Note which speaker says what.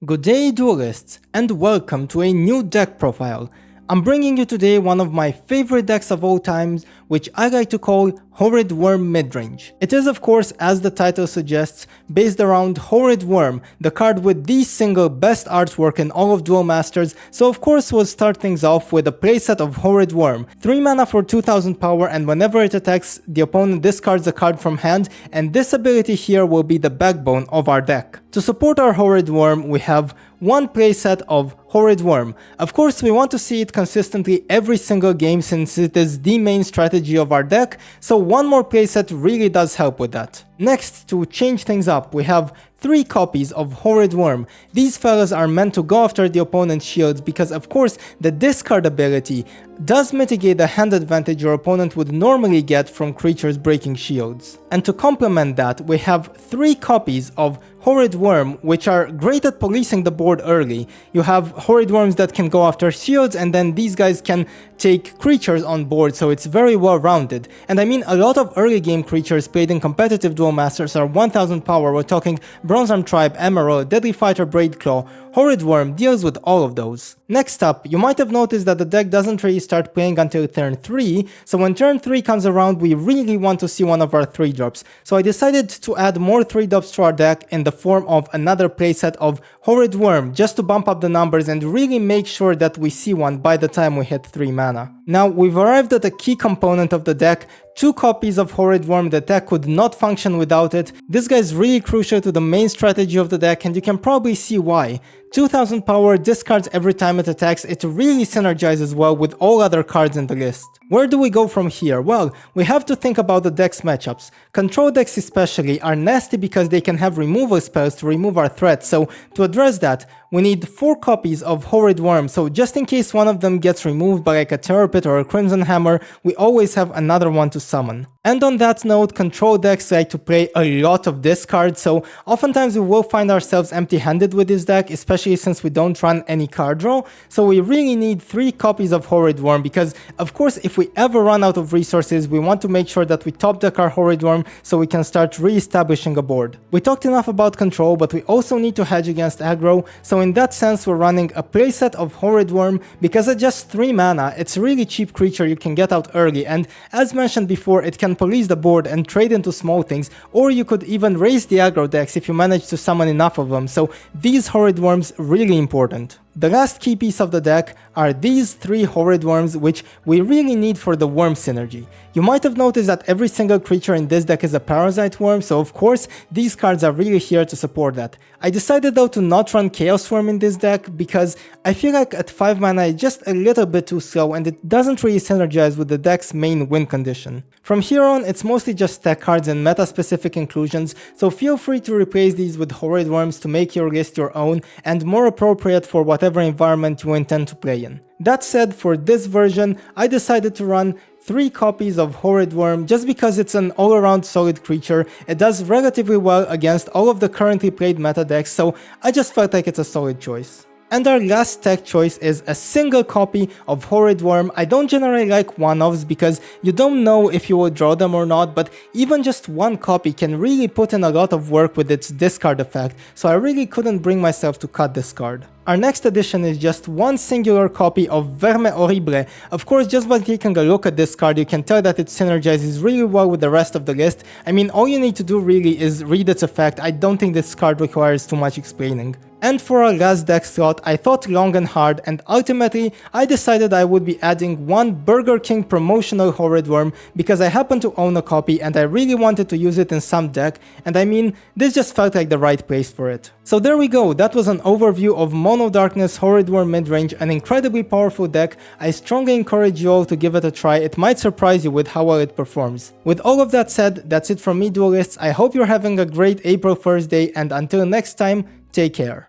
Speaker 1: Good day duelists, and welcome to a new deck profile. I'm bringing you today one of my favorite decks of all times, which I like to call Horrid Worm midrange. It is, of course, as the title suggests, based around Horrid Worm, the card with the single best artwork in all of Duel Masters, so of course we'll start things off with a playset of Horrid Worm. 3 mana for 2000 power, and whenever it attacks, the opponent discards a card from hand, and this ability here will be the backbone of our deck. To support our Horrid Worm, we have one playset of Horrid Worm. Of course, we want to see it consistently every single game since it is the main strategy of our deck, so one more playset really does help with that. Next, to change things up, we have 3 copies of Horrid Worm. These fellas are meant to go after the opponent's shields because of course the discard ability does mitigate the hand advantage your opponent would normally get from creatures breaking shields. And to complement that, we have 3 copies of Horrid Worm, which are great at policing the board early. You have Horrid Worms that can go after shields, and then these guys can take creatures on board, so it's very well rounded. And I mean, a lot of early game creatures played in competitive Duel Masters are 1000 power. We're talking Bronze Arm Tribe, Emerald, Deadly Fighter, Braidclaw. Horrid Worm deals with all of those. Next up, you might have noticed that the deck doesn't really start playing until turn 3, so when turn 3 comes around, we really want to see one of our 3-drops. So I decided to add more 3-drops to our deck in the form of another playset of Horrid Worm, just to bump up the numbers and really make sure that we see one by the time we hit 3 mana. Now, we've arrived at a key component of the deck. 2 copies of Horrid Worm. The deck could not function without it. This guy is really crucial to the main strategy of the deck, and you can probably see why. 2000 power, discards every time it attacks. It really synergizes well with all other cards in the list. Where do we go from here? Well, we have to think about the deck's matchups. Control decks especially are nasty because they can have removal spells to remove our threats, so to address that, we need 4 copies of Horrid Worm, so just in case one of them gets removed by like a Terror Pit or a Crimson Hammer, we always have another one to summon. And on that note, control decks like to play a lot of discards, so oftentimes we will find ourselves empty-handed with this deck, especially since we don't run any card draw, so we really need 3 copies of Horrid Worm because, of course, if we ever run out of resources, we want to make sure that we top deck our Horrid Worm so we can start re-establishing a board. We talked enough about control, but we also need to hedge against aggro, so in that sense we're running a playset of Horrid Worm because at just 3 mana, it's a really cheap creature you can get out early, and as mentioned before, it can police the board and trade into small things, or you could even raise the aggro decks if you manage to summon enough of them, so these Horrid Worms really important. The last key piece of the deck are these 3 Horrid Worms, which we really need for the worm synergy. You might have noticed that every single creature in this deck is a parasite worm, so of course these cards are really here to support that. I decided though to not run Chaos Worm in this deck because I feel like at 5 mana it's just a little bit too slow and it doesn't really synergize with the deck's main win condition. From here on, it's mostly just tech cards and meta-specific inclusions, so feel free to replace these with Horrid Worms to make your list your own and more appropriate for whatever environment you intend to play in. That said, for this version, I decided to run 3 copies of Horrid Worm just because it's an all-around solid creature. It does relatively well against all of the currently played meta decks, so I just felt like it's a solid choice. And our last tech choice is a single copy of Horrid Worm. I don't generally like one-offs because you don't know if you will draw them or not, but even just one copy can really put in a lot of work with its discard effect, so I really couldn't bring myself to cut this card. Our next addition is just one singular copy of Verme Horrible. Of course, just by taking a look at this card, you can tell that it synergizes really well with the rest of the list. I mean, all you need to do really is read its effect. I don't think this card requires too much explaining. And for our last deck slot, I thought long and hard, and ultimately, I decided I would be adding one Burger King promotional Horrid Worm because I happen to own a copy and I really wanted to use it in some deck, and I mean, this just felt like the right place for it. So there we go, that was an overview of Mono Darkness Horrid Worm midrange, an incredibly powerful deck. I strongly encourage you all to give it a try, it might surprise you with how well it performs. With all of that said, that's it from me duelists. I hope you're having a great April 1st day, and until next time, take care.